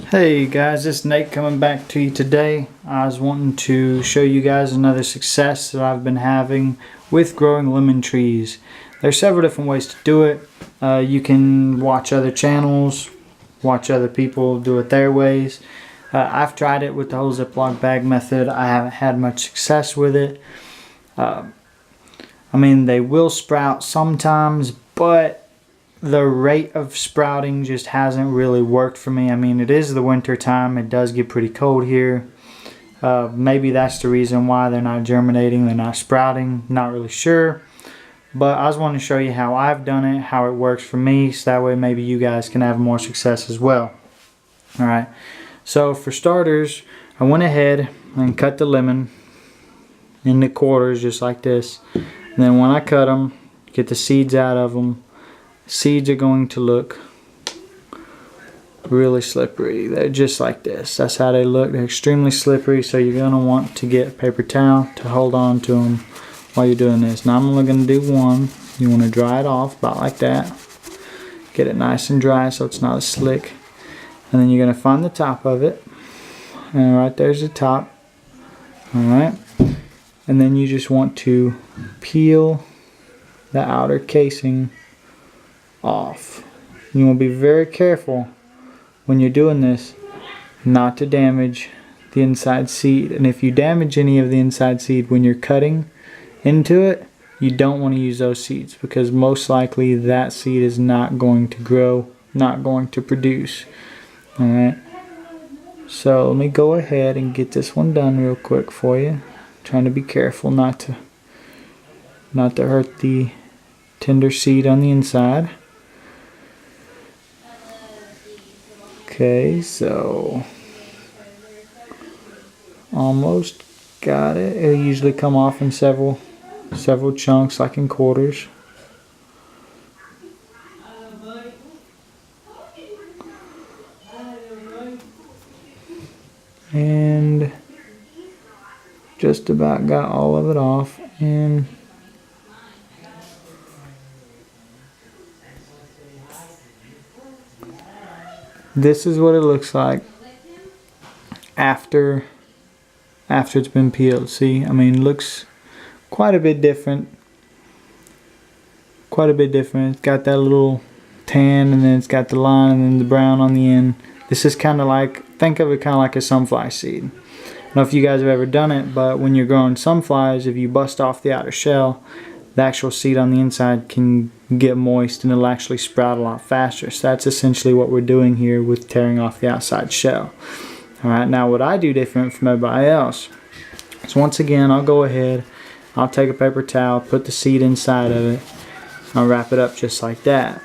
Hey guys, it's Nate coming back to you today. I was wanting to show you guys another success that I've been having with growing lemon trees. There's several different ways to do it. You can watch other channels, watch other people do it their ways. I've tried it with the whole Ziploc bag method. I haven't had much success with it. They will sprout sometimes, but the rate of sprouting just hasn't really worked for me. It is the winter time. It does get pretty cold here. Maybe that's the reason why they're not germinating, they're not sprouting. Not really sure. But I just want to show you how I've done it, how it works for me, so that way maybe you guys can have more success as well. Alright, so for starters, I went ahead and cut the lemon into quarters just like this. And then when I cut them, get the seeds out of them. Seeds are going to look really slippery. They're just like this. That's how they look. They're extremely slippery, so you're going to want to get a paper towel to hold on to them while you're doing this. Now I'm only going to do one. You want to dry it off about like that. Get it nice and dry so it's not as slick. And then you're going to find the top of it. And right there's the top. Alright. And then you just want to peel the outer casing off. You want to be very careful when you're doing this not to damage the inside seed. And if you damage any of the inside seed when you're cutting into it, you don't want to use those seeds, because most likely that seed is not going to grow, not going to produce. Alright, so let me go ahead and get this one done real quick for you. Trying to be careful not to hurt the tender seed on the inside. Okay, so almost got it. It'll usually come off in several chunks, like in quarters. And just about got all of it off. And this is what it looks like after it's been peeled. See, it looks quite a bit different. It's got that little tan, and then it's got the line, and then the brown on the end. This is kind of like, think of it kind of like a sunflower seed. I don't know if you guys have ever done it, but when you're growing sunflowers, if you bust off the outer shell, the actual seed on the inside can get moist and it'll actually sprout a lot faster. So that's essentially what we're doing here with tearing off the outside shell. Alright, now what I do different from everybody else is, once again, I'll go ahead, I'll take a paper towel, put the seed inside of it, I'll wrap it up just like that.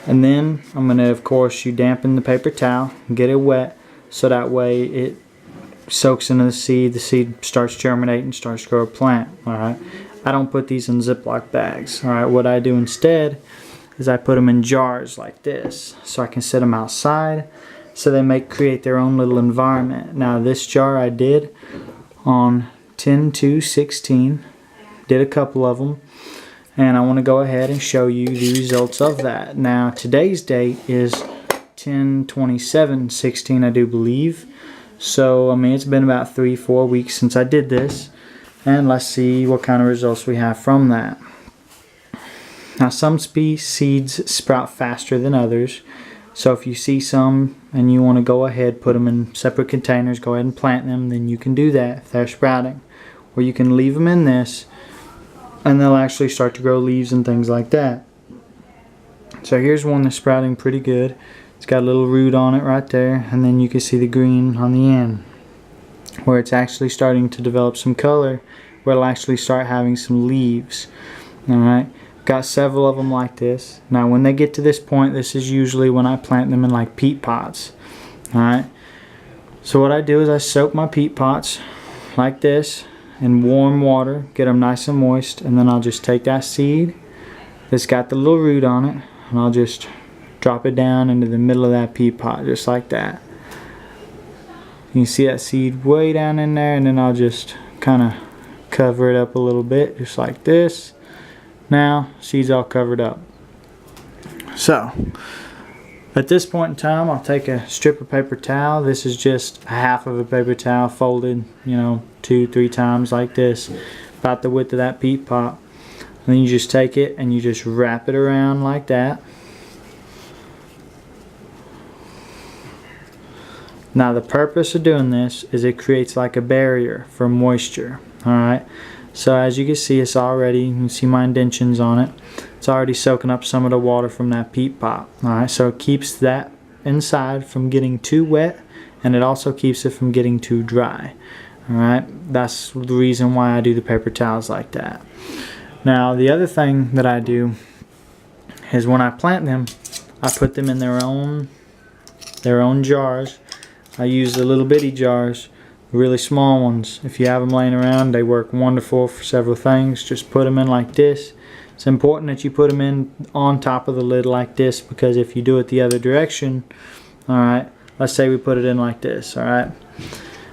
And then I'm going to, of course, you dampen the paper towel, get it wet, so that way it soaks into the seed starts germinating, starts to grow a plant. Alright, I don't put these in Ziploc bags. Alright, what I do instead is I put them in jars like this, so I can set them outside, so they create their own little environment. Now this jar I did on 10/2/16, did a couple of them, and I want to go ahead and show you the results of that. Now today's date is 10/27/16, I do believe. So it's been about 3-4 weeks since I did this, and let's see what kind of results we have from that. Now some seeds sprout faster than others, so if you see some and you want to go ahead, put them in separate containers, go ahead and plant them, then you can do that if they're sprouting. Or you can leave them in this and they'll actually start to grow leaves and things like that. So here's one that's sprouting pretty good. It's got a little root on it right there, and then you can see the green on the end where it's actually starting to develop some color, where it'll actually start having some leaves. Alright, got several of them like this. Now when they get to this point, this is usually when I plant them in like peat pots. Alright, so what I do is I soak my peat pots like this in warm water, get them nice and moist, and then I'll just take that seed that's got the little root on it, and I'll just drop it down into the middle of that peat pot, just like that. You can see that seed way down in there, and then I'll just kind of cover it up a little bit, just like this. Now, seed's all covered up. So, At this point in time, I'll take a strip of paper towel. This is just a half of a paper towel folded, 2-3 times like this, about the width of that peat pot. And then you just take it and you just wrap it around like that. Now the purpose of doing this is it creates like a barrier for moisture. Alright, so as you can see, you can see my indentions on it. It's already soaking up some of the water from that peat pot. Alright, so it keeps that inside from getting too wet, and it also keeps it from getting too dry. Alright, that's the reason why I do the paper towels like that. Now the other thing that I do is when I plant them, I put them in their own jars. I use the little bitty jars, really small ones. If you have them laying around, they work wonderful for several things. Just put them in like this. It's important that you put them in on top of the lid like this, because if you do it the other direction, alright, let's say we put it in like this, alright,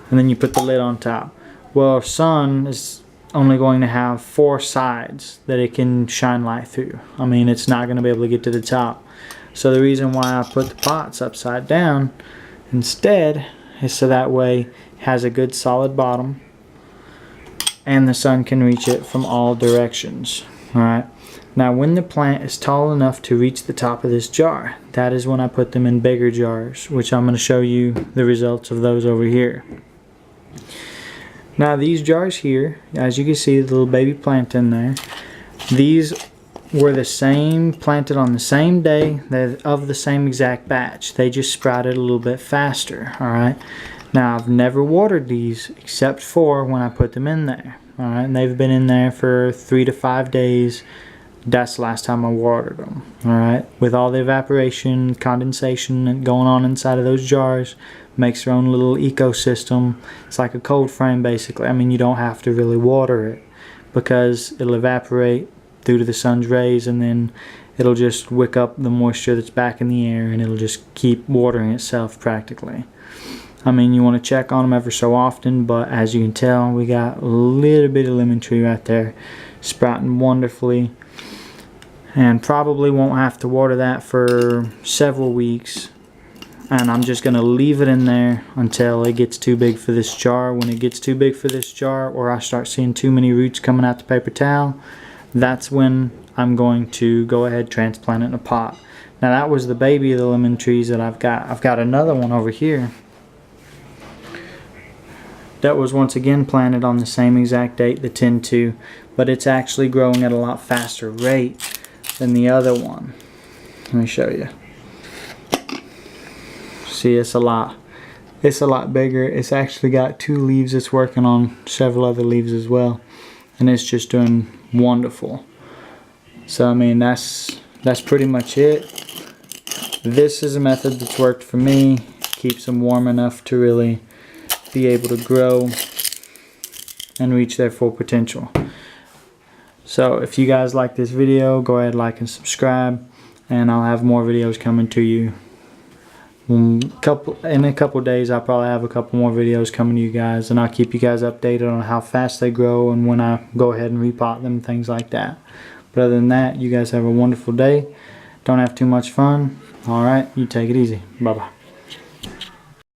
and then you put the lid on top. Well, our sun is only going to have 4 sides that it can shine light through. I mean, it's not going to be able to get to the top. So the reason why I put the pots upside down instead is so that way it has a good solid bottom and the sun can reach it from all directions. Alright, now when the plant is tall enough to reach the top of this jar, that is when I put them in bigger jars, which I'm going to show you the results of those over here. Now these jars here, as you can see, the little baby plant in there, these were the same, planted on the same day of the same exact batch. They just sprouted a little bit faster. Alright, now I've never watered these except for when I put them in there. Alright, and they've been in there for 3 to 5 days. That's the last time I watered them. Alright, with all the evaporation, condensation going on inside of those jars, makes their own little ecosystem. It's like a cold frame basically. I mean, you don't have to really water it because it'll evaporate due to the sun's rays, and then it'll just wick up the moisture that's back in the air, and it'll just keep watering itself practically. I mean, you want to check on them ever so often, but as you can tell, we got a little bit of lemon tree right there sprouting wonderfully, and probably won't have to water that for several weeks. And I'm just going to leave it in there until it gets too big for this jar. When it gets too big for this jar, or I start seeing too many roots coming out the paper towel, that's when I'm going to go ahead and transplant it in a pot. Now that was the baby of the lemon trees that I've got. I've got another one over here that was once again planted on the same exact date, the 10-2, but it's actually growing at a lot faster rate than the other one. Let me show you. See, it's a lot bigger. It's actually got 2 leaves. It's working on several other leaves as well, and it's just doing wonderful. So I mean, that's pretty much it. This is a method that's worked for me. Keeps them warm enough to really be able to grow and reach their full potential. So if you guys like this video, go ahead, like and subscribe, and I'll have more videos coming to you. In a couple days, I'll probably have a couple more videos coming to you guys, and I'll keep you guys updated on how fast they grow and when I go ahead and repot them, things like that. But other than that, you guys have a wonderful day. Don't have too much fun. Alright, you take it easy. Bye-bye.